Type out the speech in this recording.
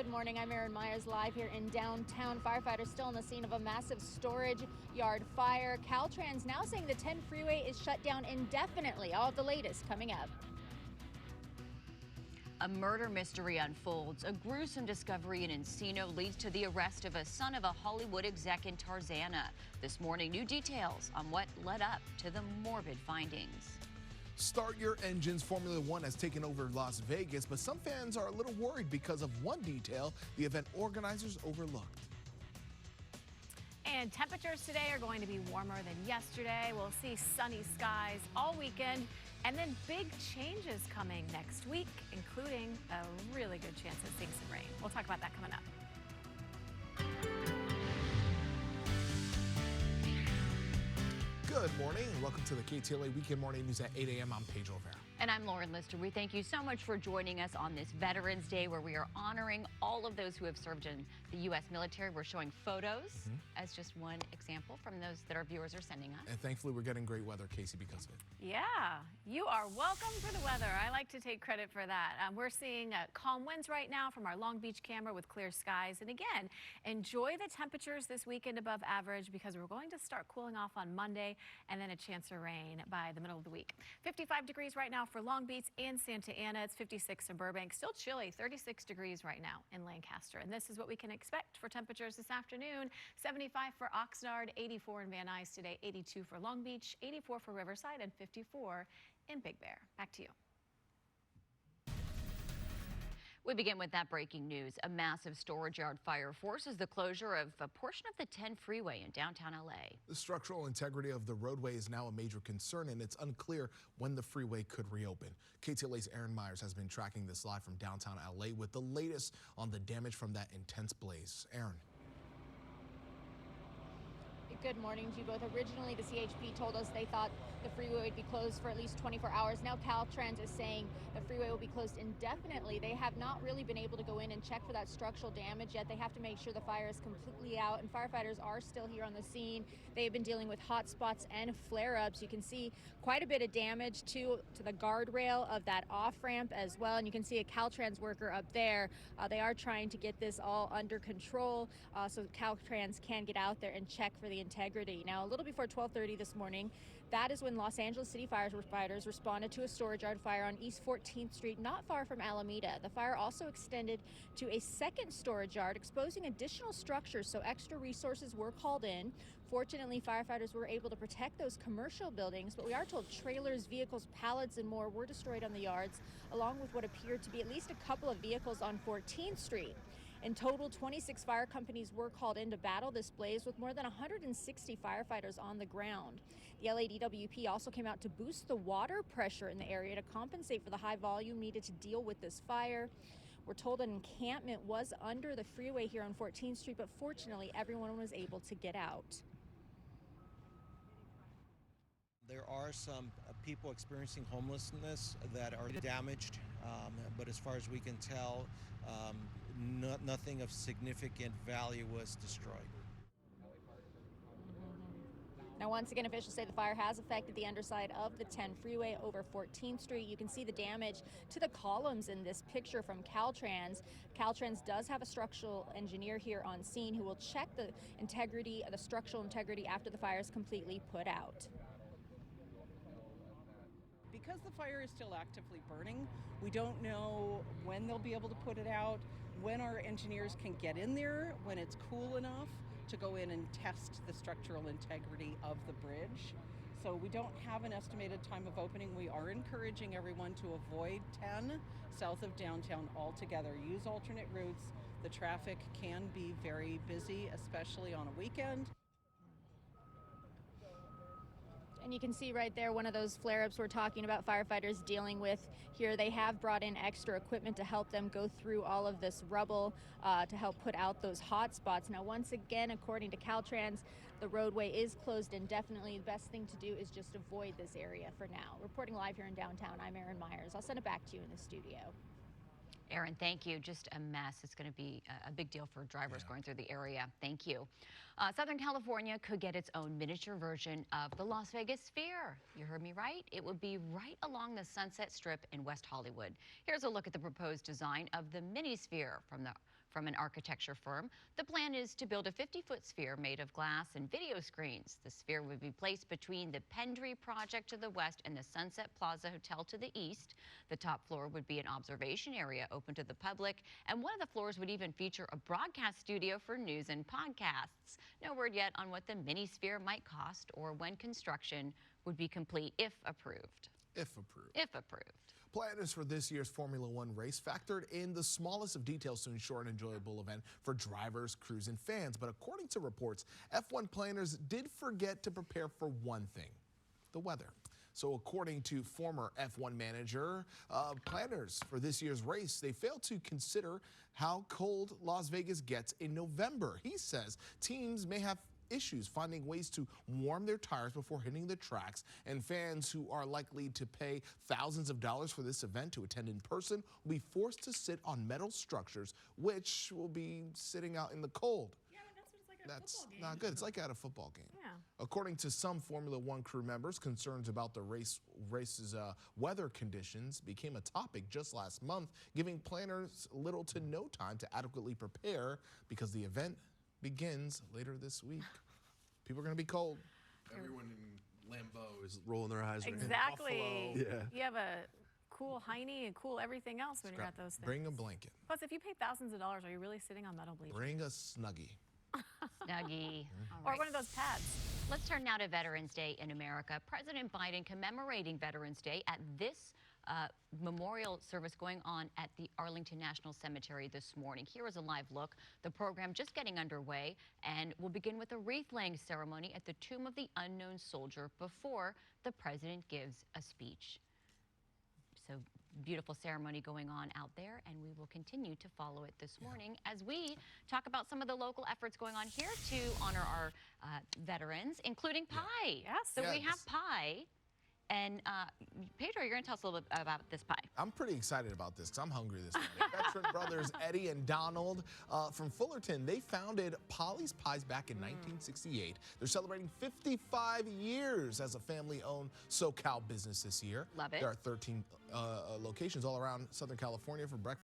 Good morning. I'm Erin Myers live here in downtown. Firefighters still on the scene of a massive storage yard fire. Caltrans now saying the 10 freeway is shut down indefinitely. All of the latest coming up. A murder mystery unfolds. A gruesome discovery in Encino leads to the arrest of a son of a Hollywood exec in Tarzana. This morning, new details on what led up to the morbid findings. Start Your Engines Formula One has taken over Las Vegas, but some fans are a little worried because of one detail the event organizers overlooked. And temperatures today are going to be warmer than yesterday. We'll see sunny skies all weekend, and then big changes coming next week, including a really good chance of seeing some rain. We'll talk about that coming up. Good morning and welcome to the KTLA Weekend Morning News at 8 a.m. I'm Paige Rivera. And I'm Lauren Lister. We thank you so much for joining us on this Veterans Day where we are honoring all of those who have served in the U.S. military. We're showing photos as just one example from those that our viewers are sending us. And thankfully we're getting great weather, Casey, because of it. Yeah, you are welcome for the weather. I like to take credit for that. We're seeing calm winds right now from our Long Beach camera with clear skies. And again, enjoy the temperatures this weekend above average because we're going to start cooling off on Monday and then a chance of rain by the middle of the week. 55 degrees right now for Long Beach and Santa Ana. It's 56 in Burbank. Still chilly, 36 degrees right now in Lancaster. And this is what we can expect for temperatures this afternoon. 75 for Oxnard, 84 in Van Nuys today, 82 for Long Beach, 84 for Riverside, and 54 in Big Bear. Back to you. We begin with that breaking news. A massive storage yard fire forces the closure of a portion of the 10 freeway in downtown L.A. The structural integrity of the roadway is now a major concern, and it's unclear when the freeway could reopen. KTLA's Erin Myers has been tracking this live from downtown L.A. with the latest on the damage from that intense blaze. Erin. Good morning to you both. Originally, the CHP told us they thought the freeway would be closed for at least 24 hours. Now Caltrans is saying the freeway will be closed indefinitely. They have not really been able to go in and check for that structural damage yet. They have to make sure the fire is completely out, and firefighters are still here on the scene. They've been dealing with hot spots and flare-ups. You can see quite a bit of damage to the guardrail of that off-ramp as well, and you can see a Caltrans worker up there. They are trying to get this all under control so Caltrans can get out there and check for the integrity. Now, a little before 12:30 this morning, that is when Los Angeles City firefighters responded to a storage yard fire on East 14th Street, not far from Alameda. The fire also extended to a second storage yard, exposing additional structures, so extra resources were called in. Fortunately, firefighters were able to protect those commercial buildings, but we are told trailers, vehicles, pallets, and more were destroyed on the yards, along with what appeared to be at least a couple of vehicles on 14th Street. In total, 26 fire companies were called in to battle this blaze with more than 160 firefighters on the ground. The LADWP also came out to boost the water pressure in the area to compensate for the high volume needed to deal with this fire. We're told an encampment was under the freeway here on 14th Street, but fortunately everyone was able to get out. There are some people experiencing homelessness that are damaged, but as far as we can tell, nothing of significant value was destroyed. Now, once again, officials say the fire has affected the underside of the 10 freeway over 14th Street. You can see the damage to the columns in this picture from Caltrans. Caltrans does have a structural engineer here on scene who will check the integrity, the structural integrity after the fire is completely put out. Because the fire is still actively burning, we don't know when they'll be able to put it out, when our engineers can get in there, when it's cool enough to go in and test the structural integrity of the bridge. So we don't have an estimated time of opening. We are encouraging everyone to avoid 10 south of downtown altogether. Use alternate routes. The traffic can be very busy, especially on a weekend. And you can see right there one of those flare-ups we're talking about firefighters dealing with here. They have brought in extra equipment to help them go through all of this rubble to help put out those hot spots. Now, once again, according to Caltrans, the roadway is closed indefinitely. The best thing to do is just avoid this area for now. Reporting live here in downtown, I'm Erin Myers. I'll send it back to you in the studio. Erin, thank you. Just a mess. It's going to be a big deal for drivers going through the area. Thank you. Southern California could get its own miniature version of the Las Vegas Sphere. You heard me right. It would be right along the Sunset Strip in West Hollywood. Here's a look at the proposed design of the mini sphere from from an architecture firm. The plan is to build a 50-foot sphere made of glass and video screens. The sphere would be placed between the Pendry project to the west and the Sunset Plaza Hotel to the east. The top floor would be an observation area open to the public, and one of the floors would even feature a broadcast studio for news and podcasts. No word yet on what the mini sphere might cost or when construction would be complete if approved. If approved. If approved. Planners for this year's Formula One race factored in the smallest of details to ensure an enjoyable event for drivers, crews, and fans. But according to reports, F1 planners did forget to prepare for one thing: the weather. So according to former F1 manager, planners for this year's race, they failed to consider how cold Las Vegas gets in November. He says teams may have issues finding ways to warm their tires before hitting the tracks, and fans who are likely to pay thousands of dollars for this event to attend in person will be forced to sit on metal structures, which will be sitting out in the cold. Yeah, that's what it's like at That's a football game. not good. It's like at a football game. Yeah. According to some Formula One crew members, concerns about the race's weather conditions became a topic just last month, giving planners little to no time to adequately prepare because the event begins later this week. People are going to be cold. Everyone in Lambeau is rolling their eyes right now. Exactly. Buffalo. Yeah. You have a cool hiney and cool everything else when you're at those things. Bring a blanket. Plus, if you pay thousands of dollars, are you really sitting on metal bleachers? Bring a Snuggie. Snuggie. All Or right. one of those pads. Let's turn now to Veterans Day in America. President Biden commemorating Veterans Day at this memorial service going on at the Arlington National Cemetery this morning. Here is a live look. The program just getting underway, and we'll begin with a wreath-laying ceremony at the Tomb of the Unknown Soldier before the president gives a speech. So beautiful ceremony going on out there, and we will continue to follow it this morning as we talk about some of the local efforts going on here to honor our veterans, including pie. Yes. So we Yes. have pie. And Pedro, you're going to tell us a little bit about this pie. I'm pretty excited about this because I'm hungry this morning. Veteran brothers Eddie and Donald from Fullerton, they founded Polly's Pies back in 1968. They're celebrating 55 years as a family-owned SoCal business this year. Love it. There are 13 locations all around Southern California for breakfast.